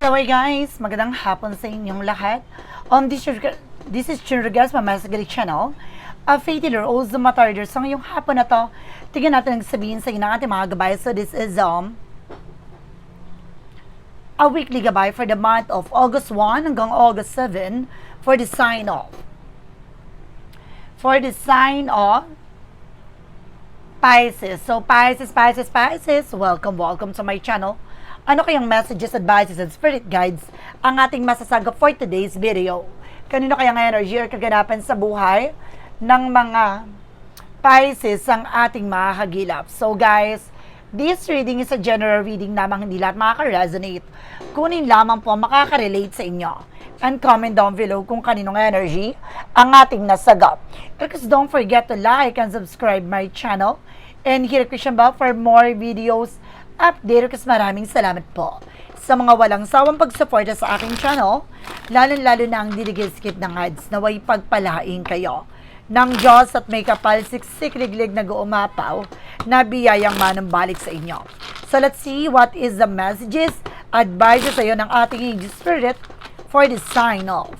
So hey guys, magandang hapon sa inyong lahat. This is Chinrigas, Mamasagali Channel. Faith Healer, also Matarder. So ngayong hapon na to, tignan natin ang sabihin sa inyo ng ating mga gabay. So this is a weekly gabay for the month of August 1 hanggang August 7 for the sign of. For the sign of Pisces. So Pisces, welcome to my channel. Ano kayang messages, advices, and spirit guides ang ating masasagap for today's video? Kanino kaya nga energy or kaganapan sa buhay ng mga Pisces ang ating mahagilap? So guys, this reading is a general reading lamang, hindi lahat makaka-resonate. Kunin lamang po makaka-relate sa inyo. And comment down below kung kaninong energy ang ating nasagap. Because don't forget to like and subscribe my channel and hit the notification bell for more videos update. Kasi maraming salamat po sa mga walang sawang pagsuporta sa aking channel, lalo na ang skip ng ads. Naway pagpalain kayo ng Diyos at may kapal siksik-liglig na guumapaw na biyayang manambalik sa inyo. So let's see what is the messages, advices sa iyo ng ating angel spirit for the sign of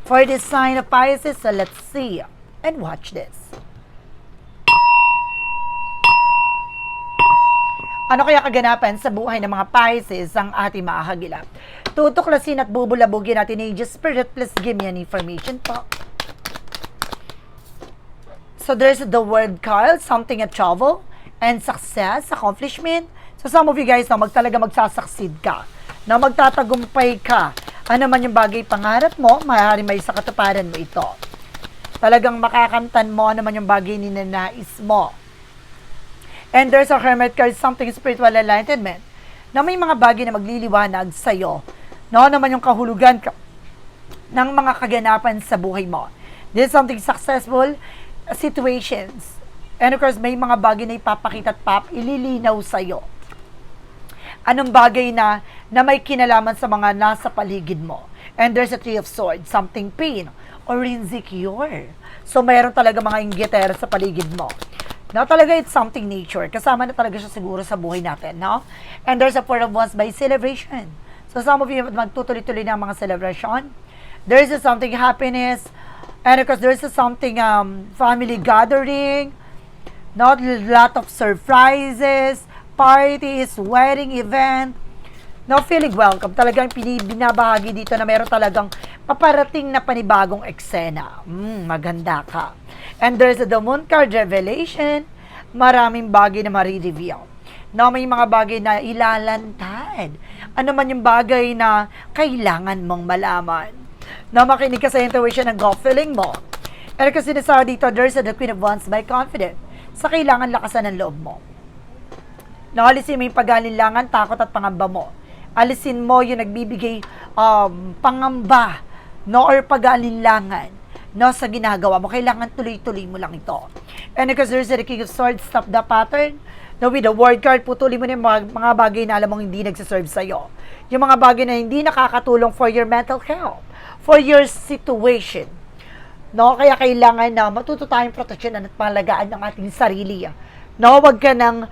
Pisces. So let's see and watch this. Ano kaya kaganapan sa buhay ng mga Pisces ang ating mahagilap? Tutuklasin at bubulabugin natin ni Angel Spirit. Please give me an information po. So there's the word card, something at travel, and success, accomplishment. So some of you guys na magsasucceed ka, na magtatagumpay ka. Ano man yung bagay pangarap mo, maaaring may sa katuparan mo ito. Talagang makakamtan mo ano man yung bagay ninanais mo. And there's a hermit card, something spiritual enlightenment, na may mga bagay na magliliwanag sa'yo. No, naman yung kahulugan ng mga kaganapan sa buhay mo. This is something successful situations. And of course, may mga bagay na ipapakita at ililinaw sa'yo. Anong bagay na may kinalaman sa mga nasa paligid mo. And there's a Three of Swords, something pain or insecure. So, mayroon talaga mga inggitera sa paligid mo. No, talaga it's something nature. Kasama na talaga siya siguro sa buhay natin, no? And there's a Four of Wands by celebration. So some of you magtutuloy-tuloy ng mga celebration. There's a something happiness. And of course, there's a something family gathering. Not a lot of surprises, parties, wedding event. No, feeling welcome. Talagang binabahagi dito na meron talagang paparating na panibagong eksena. Maganda ka. And there's the Moon card, revelation. Maraming bagay na marireveal. No, may mga bagay na ilalantad. Ano man yung bagay na kailangan mong malaman. No, makinig ka sa intuition ng gut feeling mo. And kasi sinasabi dito, there's the Queen of Wands by confident. Sa kailangan lakasan ng loob mo. No, alisin mo yung pag-alinlangan, takot at pangamba mo. Alisin mo yung nagbibigay pangamba, no, or pag-alinlangan, no, sa ginagawa mo. Kailangan tuloy-tuloy mo lang ito. And because there's the King of Swords, stop the pattern. No, with the word card, putulin mo na yung mga bagay na alam mong hindi nagsaserve sa'yo. Yung mga bagay na hindi nakakatulong for your mental health, for your situation. No, kaya kailangan na matuto tayong proteksyonan at pangalagaan ng ating sarili. No, wag ka nang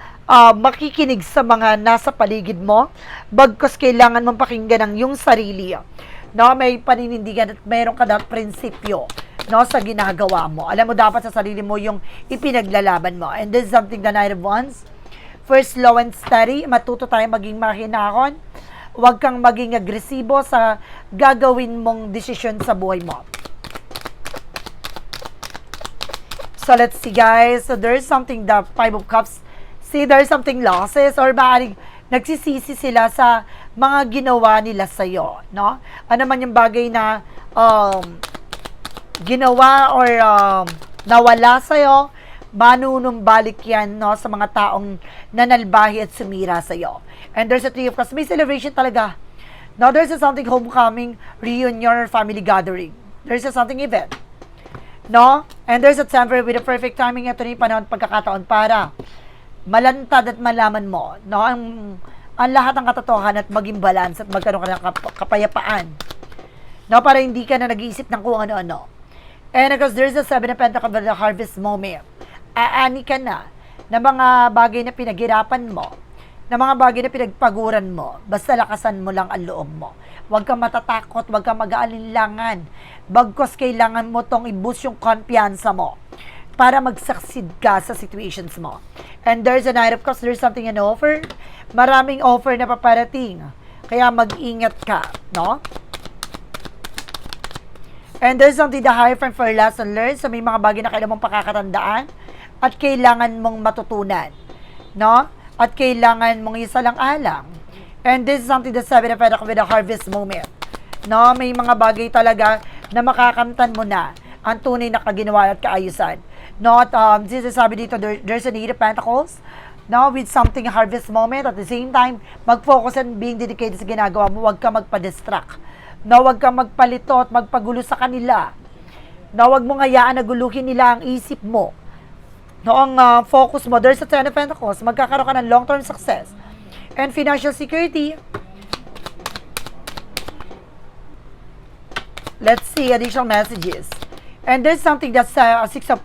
makikinig sa mga nasa paligid mo, bagkus kailangan mong pakinggan ang yung sarili. No, may paninindigan at mayroon ka dapat prinsipyo, no, sa ginagawa mo. Alam mo dapat sa sarili mo yung ipinaglalaban mo. And this is something the Knight of Wands. First, slow and steady. Matuto tayo maging mahinahon. Huwag kang maging agresibo sa gagawin mong desisyon sa buhay mo. So let's see guys. So there's something, the Five of Cups. See, there's something losses or maaaring nagsisisi sila sa mga ginawa nila sa'yo, no? Ano man yung bagay na ginawa or nawala sa'yo, manunumbalik yan, no, sa mga taong nanalbahi at sumira sa'yo. And there's a Three of Cups. May celebration talaga. No, there's a something homecoming, reunion, or family gathering. There's a something event. No? And there's a temporary with a perfect timing. Ito na yung panahon pagkakataon para malantad at malaman mo, no, ang lahat ng katotohanan at maging balance at magkaroon ka ng kapayapaan. No, para hindi ka na nag-iisip ng kung ano-ano. And because there's a Seven of Pentacles, the harvest moment. Aani ka na ng mga bagay na pinaghirapan mo. na mga bagay na pinagpaguran mo. Basta lakasan mo lang ang loob mo. Huwag kang matatakot, huwag kang mag-aalinlangan. Bagkos kailangan mo tong i-boost yung kumpiyansa mo para mag-succeed ka sa situations mo. And there's a Knight of Cups, there's something an offer. Maraming offer na paparating. Kaya mag-ingat ka, no? And there's something the Hierophant for lesson learned. So may mga bagay na kailangan mong pakakatandaan at kailangan mong matutunan, no? At kailangan mong isalang-alang. And this is something the Seven of Pentacles with a harvest moment. No, may mga bagay talaga na makakamtan mo na ang tunay na kaginawa at kaayusan. Not, this is sabi dito, there's an Eight of Pentacles, no, with something harvest moment. At the same time, mag-focus and being dedicated sa ginagawa mo. Huwag ka magpa-distract. No, huwag ka magpalito at magpagulo sa kanila. No, huwag mong hayaan na guluhin nila ang isip mo. No, ang focus mo, there's a Ten of Pentacles, magkakaroon ka ng long-term success and financial security. Let's see additional messages. And there's something that's Six of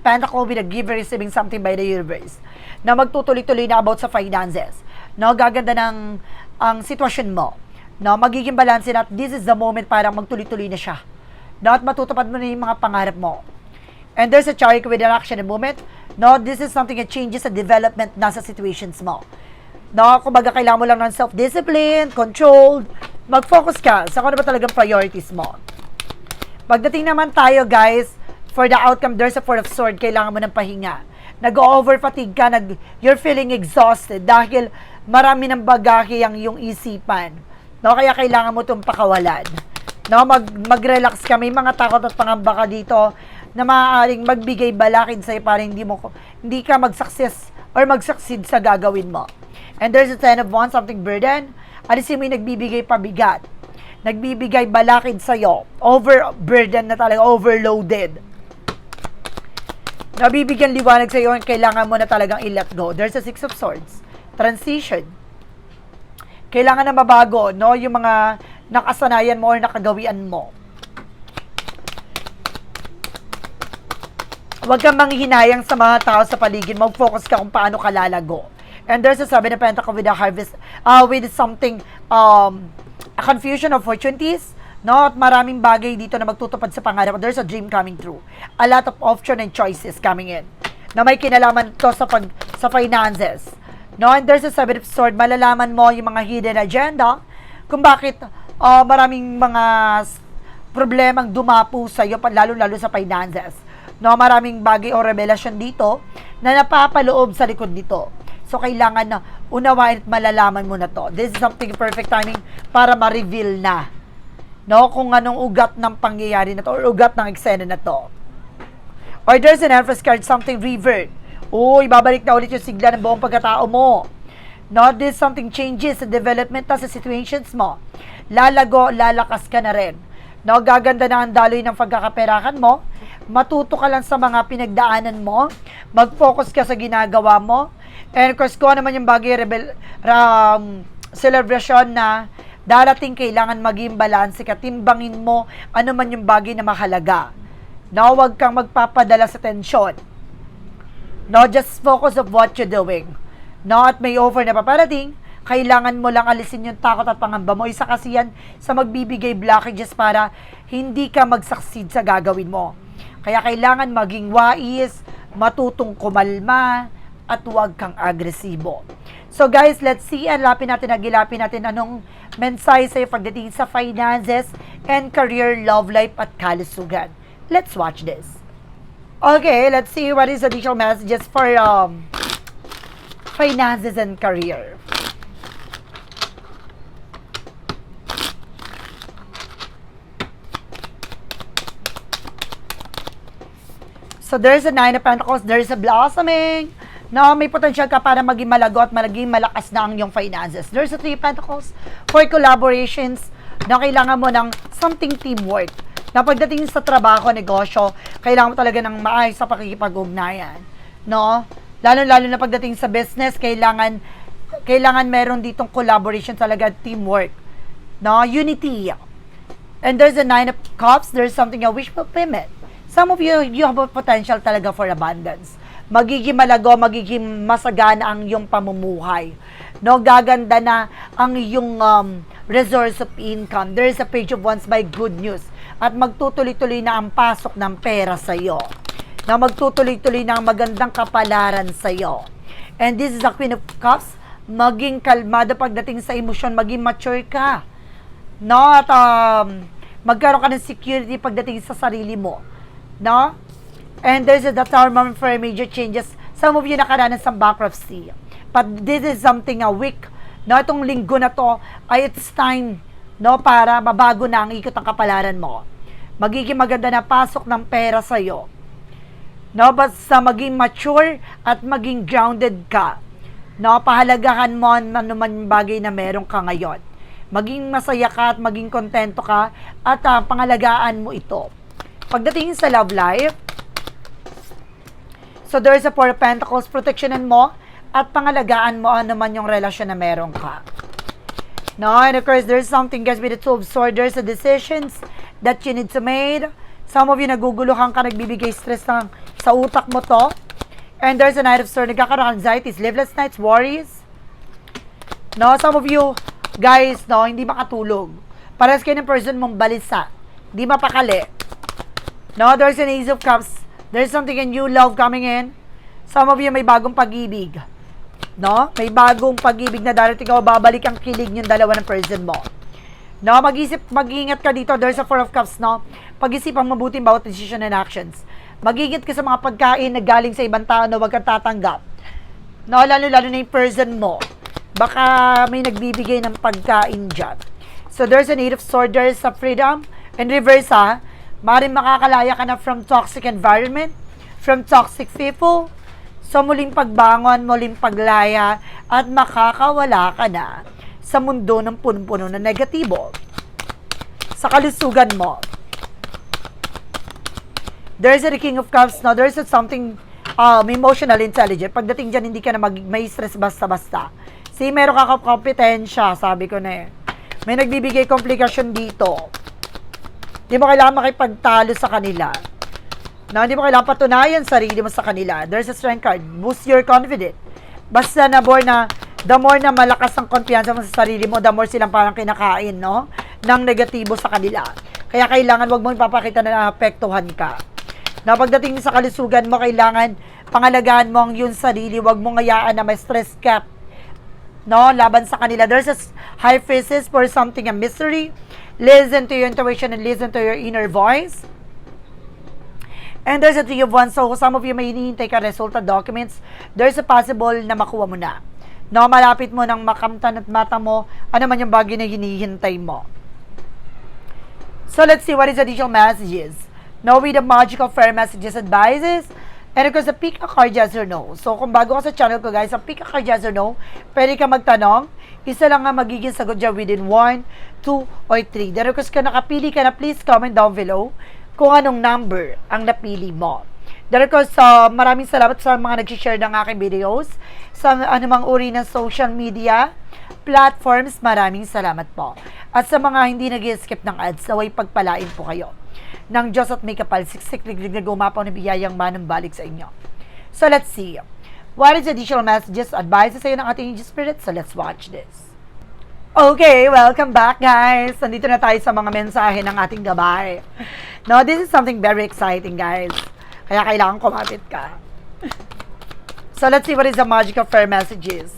Pentacles with a giver receiving something by the universe na magtutuloy-tuloy na about sa finances. No, gaganda ng ang sitwasyon mo. No, magiging balance na at this is the moment para magtuloy-tuloy na siya. No, at matutupad mo na yung mga pangarap mo. And there's a Chariot with an action and movement. No, this is something that changes sa development na sa situations mo. No, kumbaga kailangan mo lang ng self-discipline, controlled, mag-focus ka sa kung ano ba talagang priorities mo. Pagdating naman tayo, guys, for the outcome, there's a Four of Swords, kailangan mo ng pahinga. Nag-over-fatigue ka, you're feeling exhausted dahil marami ng bagahe ang iyong isipan. No, kaya kailangan mo itong pakawalan. No, mag-relax ka, may mga takot at pangamba ka dito na maaaring magbigay balakid sa'yo para hindi ka mag-success or mag-succeed sa gagawin mo. And there's a Ten of Wands, something burden. Alisin mo yung nagbibigay pabigat. Nagbibigay balakid sa'yo. Overburden na talaga, overloaded. Nabibigyan liwanag sa'yo, kailangan mo na talagang i-let go. There's a Six of Swords. Transition. Kailangan na mabago, no? Yung mga nakasanayan mo or nakagawian mo. Huwag kang manghihinayang sa mga tao sa paligid. Mag-focus ka kung paano ka lalago. And there's a Seven of Pentacles with a harvest, with something, a confusion of opportunities, no? At maraming bagay dito na magtutupad sa pangarap. There's a dream coming true. A lot of option and choices coming in. Na may kinalaman to sa finances. No? And there's a Seven of Swords. Malalaman mo yung mga hidden agenda kung bakit maraming mga problemang dumapo sa iyo, lalo-lalo sa finances. No? Maraming bagay o revelasyon dito na napapaloob sa likod nito. So, kailangan na unawain at malalaman mo na to. This is something perfect timing para ma-reveal na. No? Kung anong ugat ng pangyayari na to or ugat ng eksena na to. Or there's an Empress card, something revert. Ibabalik na ulit yung sigla ng buong pagkatao mo. No? This something changes sa development na sa situations mo. Lalago, lalakas ka na rin. No? Gaganda na ang daloy ng pagkakaperahan mo. Matuto ka lang sa mga pinagdaanan mo. Mag-focus ka sa ginagawa mo. And of course, kung naman yung bagay celebration na darating, kailangan maging balanse ka. Timbangin mo ano man yung bagay na mahalaga. No, huwag kang magpapadala sa tensyon. No, just focus of what you're doing. No, at may offer na paparating, kailangan mo lang alisin yung takot at pangamba mo. Isa kasi yan sa magbibigay blockages para hindi ka mag-succeed sa gagawin mo. Kaya kailangan maging wais, matutong kumalma, at huwag kang agresibo. So guys, let's see. Agilapin natin anong mensahe sa'yo pagdating sa finances and career, love life at kalusugan. Let's watch this. Okay, let's see what is additional messages for finances and career. So there's a Nine of Pentacles, there's a blossoming. No, may potential ka para maging malago at maging malakas na ang iyong finances. There's a Three of Pentacles for collaborations na kailangan mo ng something teamwork. Na pagdating sa trabaho, negosyo, kailangan mo talaga ng maayos sa pakikipag-ugnayan. No? Lalo-lalo na pagdating sa business, kailangan meron ditong collaboration talaga, teamwork. No? Unity. And there's a Nine of Cups, there's something a wish fulfillment. Some of you have a potential talaga for abundance. magiging malago, magiging masagana ang iyong pamumuhay. No, gaganda na ang iyong resource of income. There is a page of wands by good news. At magtutuloy-tuloy na ang pasok ng pera sa iyo. Na magtutuloy-tuloy na ang magandang kapalaran sa iyo. And this is the Queen of Cups. Maging kalmado pagdating sa emosyon, maging mature ka. No, at magkaroon ka ng security pagdating sa sarili mo. No? And there's the Tower moment for major changes. Some of you nakaranas ng bankruptcy. But this is something weak. No, itong linggo na to ay it's time, no, para mabago na ang ikot ng kapalaran mo. Magiging maganda na pasok ng pera sa iyo. No, basta maging mature at maging grounded ka. No, pahalagahan mo ano man yung bagay na meron ka ngayon. Maging masaya ka at maging kontento ka at pangalagaan mo ito. Pagdating sa love life, so there's a Four of Pentacles, protectionan mo at pangalagaan mo ano man yung relasyon na meron ka. No, and of course, there's something guys with the Two of Swords. There's a decisions that you need to make. Some of you naguguluhan ka, nagbibigay stress sa utak mo to. And there's a Knight of Swords, nagkakaroon ng anxieties, sleepless nights, worries. No, some of you guys, no, hindi makatulog. Parehas kayo ng person mong balisa. Hindi mapakali. No, there's an Ace of Cups. There's something a new love coming in. Some of you may bagong pag-ibig. No? May bagong pag-ibig na darating o babalik ang kilig yung dalawa ng person mo. No? Mag-ingat ka dito. There's a Four of Cups, no? Pag-isipang mabuting bawat decision and actions. Mag-ingat ka sa mga pagkain na galing sa ibang tao na huwag kang tatanggap. No? Lalo-lalo na yung person mo. Baka may nagbibigay ng pagkain dyan. So, there's an Eight of Swords. There's a freedom. In reverse, maaaring makakalaya ka na from toxic environment, from toxic people. So, muling pagbangon, muling paglaya, at makakawala ka na sa mundo ng punong-puno na negatibo. Sa kalusugan mo, there's a King of Cups, no? There's something emotional intelligent. Pagdating dyan, hindi ka na may stress basta-basta. See, meron ka kompetensya, sabi ko na eh. May nagbibigay komplikasyon dito. Hindi mo kailangan makipagtalo sa kanila. No, hindi mo kailangan patunayan sarili mo sa kanila. There's a strength card. Boost your confidence. Basta the more na malakas ang kumpiyansa mo sa sarili mo, the more silang parang kinakain, no? Ng negatibo sa kanila. Kaya kailangan wag mo ipapakita na naapektuhan ka. Na pagdating sa kalusugan mo, kailangan pangalagaan mo ang yung sarili. Wag mo ngayaan na may stress cap, no? Laban sa kanila. There's a high priestess for something, a mystery. Listen to your intuition and listen to your inner voice. And there's a Three of Wands. So, some of you may hinihintay ka resulta documents. There's a possible na makuha mo na. No, malapit mo nang makamtan at mata mo ano man yung bagay na hinihintay mo. So, let's see what is additional messages. No, with the magical fair messages, advices. And of course, the pick a card, yes or no. So, kung bago ka sa channel ko, guys, ang pick a card, yes or no, pwede ka magtanong. Isa lang nga magiging sagot dyan within 1, 2, or 3. Then, of course, kung nakapili ka na, please comment down below kung anong number ang napili mo. Then, of course, maraming salamat sa mga nag-share ng aking videos sa anumang uri ng social media platforms. Maraming salamat po. At sa mga hindi nag-skip ng ads, naway pagpalain po kayo ng Diyos at may kapal, siksik, liglig na gumapaw na biyayang manang balik sa inyo. So, let's see. What is additional messages, advices sa'yo ng ating spirit? So, let's watch this. Okay, welcome back, guys. Nandito na tayo sa mga mensahe ng ating gabay. No, this is something very exciting, guys. Kaya kailangan kumapit ka. So, let's see what is the magical fair messages.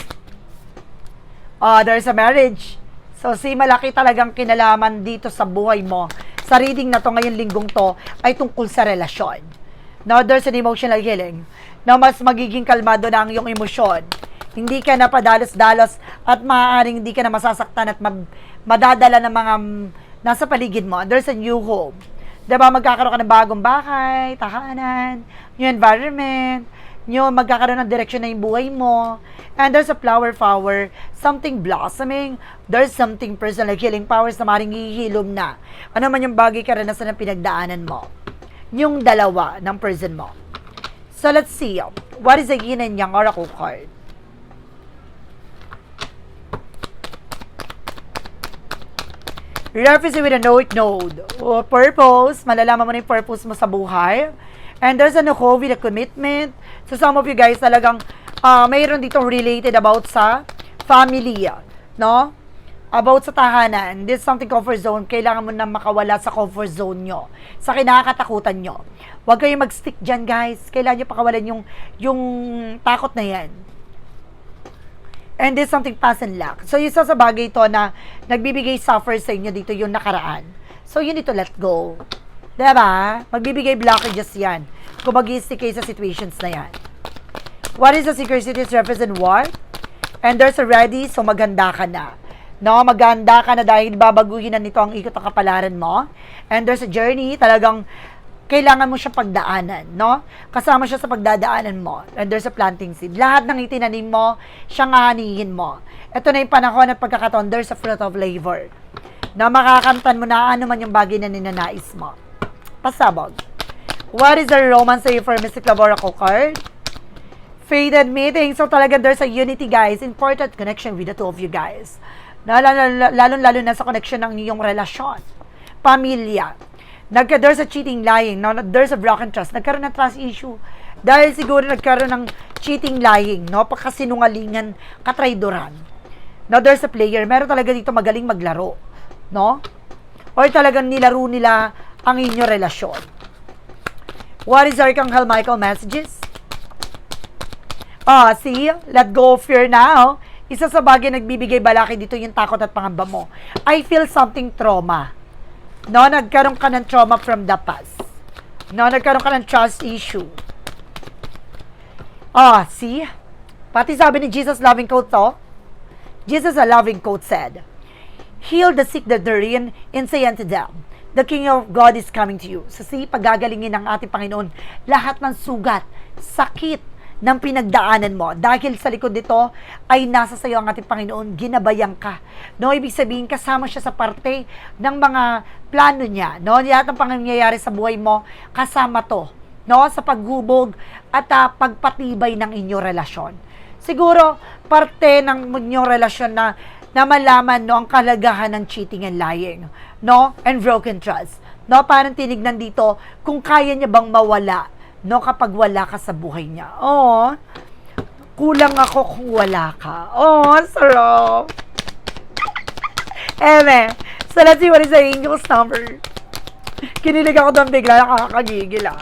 There's a marriage. So, si malaki talagang kinalaman dito sa buhay mo. Sa reading na to, ngayon linggong to, ay tungkol sa relasyon. No, there's an emotional healing. No, mas magiging kalmado na ang iyong emosyon. Hindi ka na padalos-dalos at maaaring hindi ka na masasaktan at madadala ng mga nasa paligid mo. There's a new home. Diba, magkakaroon ka ng bagong bahay, tahanan, new environment, magkakaroon ng direksyon na yung buhay mo. And there's a flower, something blossoming. There's something personal healing powers na maaaring hihilom na. Ano man yung bagay karanasan na pinagdaanan mo. Yung dalawa ng person mo. So, let's see. What is the yin and yang oracle card? Reference with a node. O purpose, malalaman mo na yung purpose mo sa buhay. And there's a COVID, a commitment. So some of you guys talagang mayroon dito related about sa family, no? About sa tahanan. This is something comfort zone. Kailangan mo na makawala sa comfort zone nyo. Sa kinakatakutan nyo. Huwag kayong mag-stick dyan, guys. Kailangan nyo pakawalan yung takot na yan. And this is something pass and luck. So, isa sa bagay ito na nagbibigay suffer sa inyo dito yung nakaraan. So, you need to let go. Diba? Magbibigay blockages yan. Kung mag-stick kayo sa situations na yan. What is the synchronicities represent what? And there's a ready, so maghanda ka na. No, maghanda ka na dahil babaguhin na nito ang ikot ng kapalaran mo. And there's a journey, talagang kailangan mo siya pagdaanan, no? Kasama siya sa pagdadaanan mo. And there's a planting seed. Lahat ng itinanim mo, siyang aanihin mo. Ito na yung panahon at pagkakataon, there's a fruit of labor. Na makakamtan mo na ano man yung bagay na ninanais mo. Pasabog. What is the romance sa'yo for Mystic Love Oracle card? Fated meeting. So talaga there's a unity, guys. Important connection with the two of you guys. Lalo na sa connection ng iyong relasyon. Pamilya. There's a cheating, lying. No? There's a broken trust. Nagkaroon ng trust issue. Dahil siguro nagkaroon ng cheating, lying. No? Pagkasinungalingan, katraidoran. No? There's a player. Meron talaga dito magaling maglaro. No? Or talagang nilaro nila ang inyong relasyon. What is Archangel Michael messages? See? Let go of fear now. Isa sa bagay nagbibigay balaki dito yung takot at pangamba mo. I feel something trauma. No, nagkaroon ka ng trauma from the past. No, nagkaroon ka ng trust issue. See? Pati sabi ni Jesus loving quote to. Jesus a loving quote said, heal the sick that they're in and say unto them, the King of God is coming to you. So see, pagagalingin ng ating Panginoon lahat ng sugat, sakit, ng pinagdaanan mo. Dahil sa likod dito ay nasa sayo ang ating Panginoon, ginabayan ka. No, ibig sabihin kasama siya sa parte ng mga plano niya. No, lahat ng pangyayari sa buhay mo, kasama to. No, sa paghubog at pagpatibay ng inyong relasyon. Siguro, parte ng inyong relasyon na malaman, no, ang kalagahan ng cheating and lying. No, and broken trust. No, parang tinignan dito kung kaya niya bang mawala, no, kapag wala ka sa buhay niya. Oh, kulang ako kung wala ka. Oh, sarap. So let's see what is the angel's number. Kinilig ako doon bigla, nakakagigil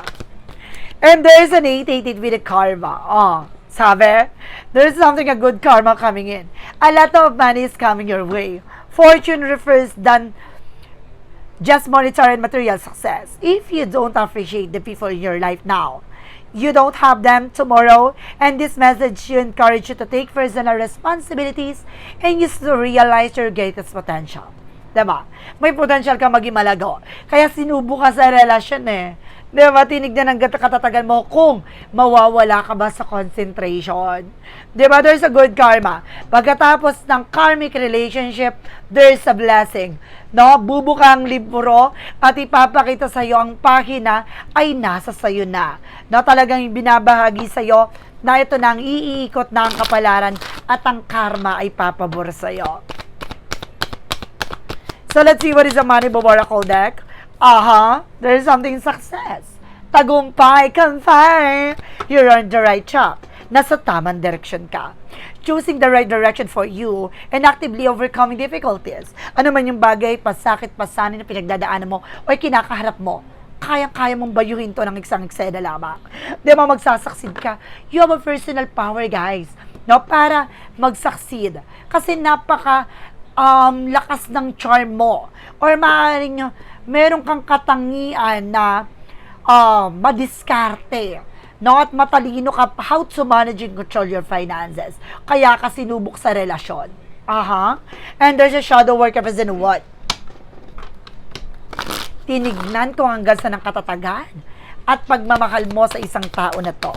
And there's an 888 with a karma. Sabi, there's something, a good karma coming in. A lot of money is coming your way. Fortune refers than just monetary and material success. If you don't appreciate the people in your life now, you don't have them tomorrow. And this message should encourage you to take personal responsibilities and use to realize your greatest potential. Diba? May potential ka maging malago. Kaya sinubo ka sa relasyon Diba? Tinignan ang katatagan mo kung mawawala ka ba sa concentration. Diba? There's a good karma. Pagkatapos ng karmic relationship, there's a blessing. No? Bubuka ang libro at ipapakita sa iyo ang pahina ay nasa sayo na. No? Talagang binabahagi sa iyo na ito na ang iikot na ang kapalaran at ang karma ay papabor sa iyo. So let's see what is the Money Oracle deck. There's something success. Tagumpay, kanfay. You're on the right track. Nasa tamang direction ka. Choosing the right direction for you and actively overcoming difficulties. Ano man yung bagay, pasakit, pasanin na pinagdadaanan mo o kinakaharap mo, kayang-kaya mong bayuhin to ng isang eksena lamang. Di ba magsasucceed ka? You have a personal power, guys. No, para mag-succeed. Kasi napaka lakas ng charm mo. Or maaaring meron kang katangian na madiskarte, no? At matalino ka how to manage and control your finances. Kaya ka sinubok sa relasyon. And there's a shadow work represent what? Tinignan kung hanggang sa ng katatagan at pagmamahal mo sa isang tao na to.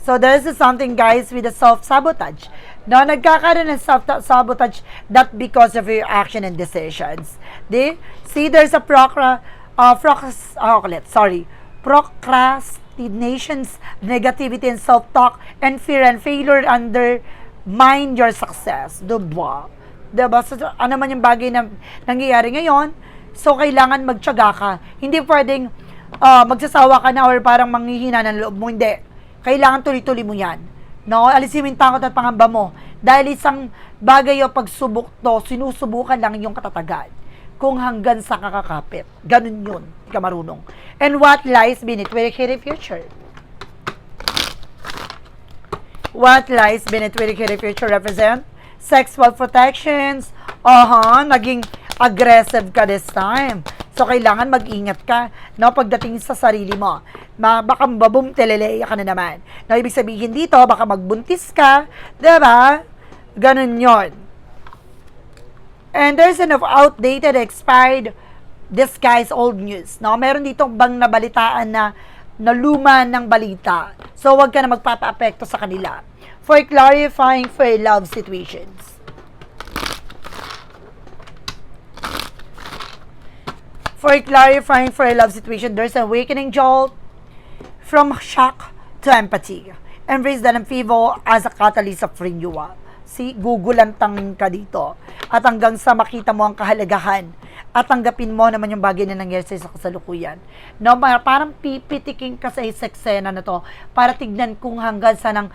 So there's something, guys, with the self-sabotage. No, nagkakaroon ng self-sabotage that because of your action and decisions. See, there's a procrastinations, negativity and self-talk, and fear and failure undermine your success. Diba? So, ano man yung bagay na nangyayari ngayon, so kailangan magtiyaga ka. Hindi pwedeng magsasawa ka na or parang manghihina ng loob mo. Hindi. Kailangan tuloy-tuloy mo yan. No? Alisin mo yung takot at pangamba mo. Dahil isang bagay o pagsubok to, sinusubukan lang yung katatagan. Kung hanggang sa kakakapit. Ganun yun. Hindi ka marunong. And what lies beneath with the future? What lies beneath with the future represent? Sexual protections. Naging aggressive ka this time. So, kailangan mag-ingat ka, no, pagdating sa sarili mo. Baka babum, teleleya ka na naman. No, ibig sabihin dito, baka magbuntis ka, diba? Ganun yon. And there's enough outdated, expired, disguised old news. No, meron dito bang nabalitaan na luma ng balita. So, wag ka na magpapa-apekto sa kanila. For clarifying for love situations. For clarifying for a love situation, there's an awakening jolt from shock to empathy. Embrace that vivo as a catalyst of renewal. See, gugulantangin ka dito. At hanggang sa makita mo ang kahalagahan at tanggapin mo naman yung bagay na nangyari sa kasalukuyan. No, parang pipitiking ka sa eksena na to para tignan kung hanggang sa ang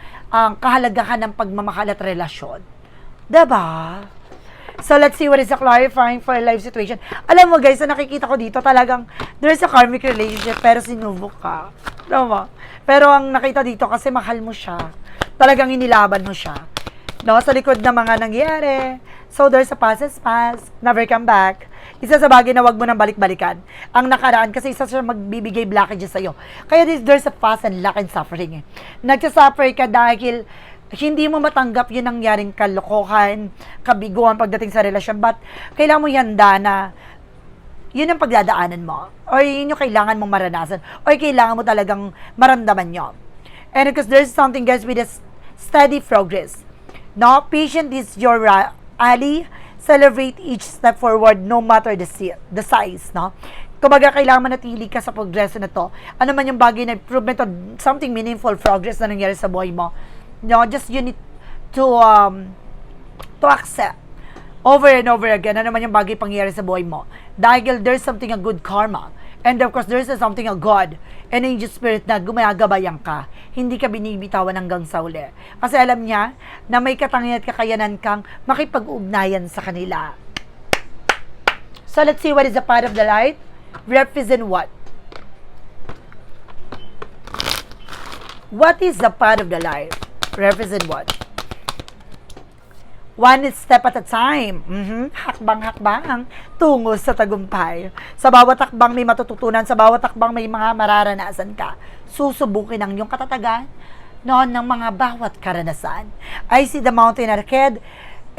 kahalagahan ng pagmamahal at relasyon. Diba? So, let's see what is a clarifying for a life situation. Alam mo guys, na nakikita ko dito talagang there's a karmic relationship pero sinubok ka. Diba? Pero ang nakita dito kasi mahal mo siya. Talagang inilaban mo siya. No? Sa likod ng mga nangyari. So, there's a past is past. Never come back. Isa sa bagay na wag mo nang balik-balikan. Ang nakaraan kasi isa siya magbibigay blockages sa'yo. Kaya there's a past and lack and suffering. Nagsasuffer ka dahil hindi mo matanggap yung nangyaring kalokohan, kabiguan pagdating sa relasyon, but kailangan mo handa na yun ang pagdadaanan mo, or yun yung kailangan mong maranasan, or kailangan mo talagang maramdaman nyo. And because there's something guys with a steady progress. No, patient is your ally, celebrate each step forward no matter the size, no? Kumbaga, kailangan manatili ka sa progreso na to. Ano man yung bagay na improvement or something meaningful progress na nangyari sa buhay mo. No, just you need to accept over and over again ano naman yung bagay pangyayari sa buhay mo. Dahil there's something a good karma. And of course, there's something a God and angel spirit na gumagabayan ka. Hindi ka binibitawan hanggang sa uli. Kasi alam niya na may katangian at kakayanan kang makipag-ugnayan sa kanila. So, let's see what is the path of the light. Represent what? What is the path of the light? Represent what? One step at a time. Hakbang-hakbang tungo sa tagumpay. Sa bawat hakbang may matututunan, sa bawat hakbang may mga mararanasan ka. Susubukin ang iyong katatagan noon ng mga bawat karanasan. I see the mountain ahead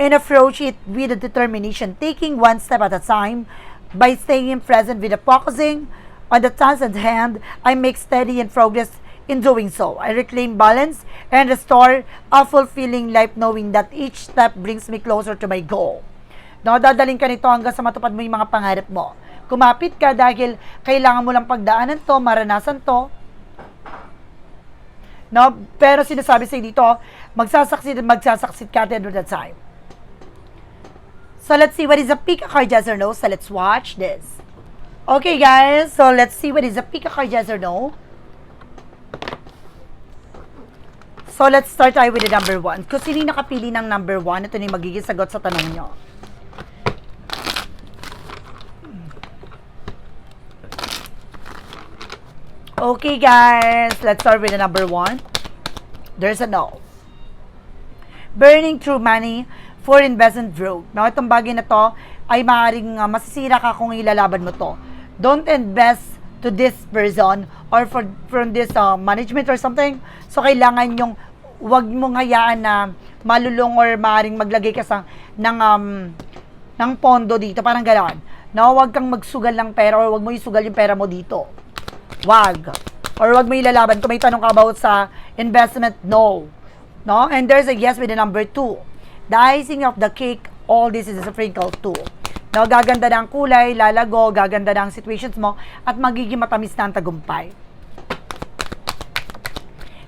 and approach it with a determination, taking one step at a time by staying present with the focusing on the task at hand. I make steady and progress. In doing so, I reclaim balance and restore a fulfilling life knowing that each step brings me closer to my goal. No, dadaling ka nito hanggang sa matupad mo yung mga pangarap mo. Kumapit ka dahil kailangan mo lang pagdaanan to, maranasan to. No, pero sinasabi sa'yo dito, magsasaksid ka at the end of the time. So let's see what is a pick a card, yes or no. So let's watch this. Okay guys, so let's see what is a pick a card, yes or no. So, let's start tayo with the number 1. Kung sino nakapili ng number 1, ito na yung magiging sagot sa tanong nyo. Okay, guys. Let's start with the number 1. There's a no. Burning through money for investment growth. Now, itong bagay na to ay maaaring masisira ka kung ilalaban mo to. Don't invest to this person or from this management or something. So, kailangan yung wag mong hayaan na malulong or maaaring maglagay ka ng pondo dito. Parang gano'n. No, wag kang magsugal ng pera or wag mo isugal yung pera mo dito. Wag. Or wag mo ilalaban. Kung may tanong ka about sa investment, no. No? And there's a yes with the number 2. The icing of the cake, all this is a sprinkle too. No, gaganda na ang kulay, lalago, gaganda na ang situations mo, at magiging matamis na ang tagumpay.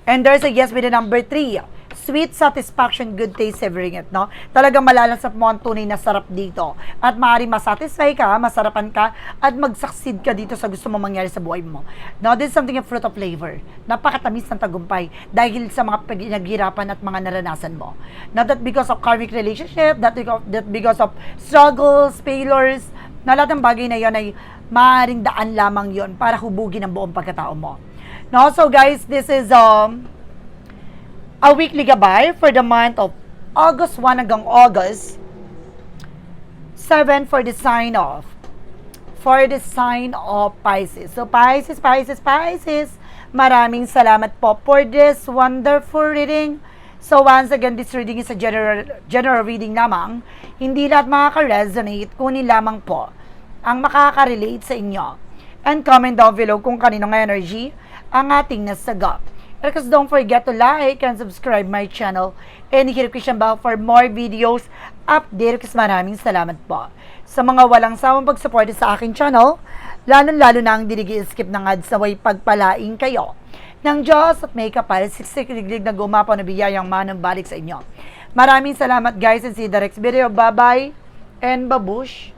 And there's a yes with the number 3. sweet satisfaction, good taste savoring it, no? Talagang malalasap mo ang tunay na sarap dito. At maaari masatisfy ka, masarapan ka, at mag-succeed ka dito sa gusto mo mangyari sa buhay mo. No, this is something of fruit of flavor. Napakatamis ng tagumpay dahil sa mga pinaghirapan at mga naranasan mo. Not that because of karmic relationship, that because of struggles, failures, na lahat ng bagay na yon ay maaaring daan lamang yon para hubugin ang buong pagkatao mo. No, so guys, this is a weekly gabay for the month of August 1 hanggang August 7 for the sign of Pisces. So Pisces, maraming salamat po for this wonderful reading. So once again, this reading is a general reading lamang. Hindi lahat makaka-resonate, kunin lamang po ang makaka-relate sa inyo. And comment down below kung kaninong energy ang ating nasagap. Because don't forget to like and subscribe my channel and hit the bell for more videos update. Kasi maraming salamat po sa mga walang sawang pagsuporta sa aking channel, lalo na ang dinigi-skip ng ads na way pagpalaing kayo ng Diyos at may kapal siksik-liglig na gumapaw na biyayang manang balik sa inyo. Maraming salamat guys and see you the next video. Bye-bye and babush!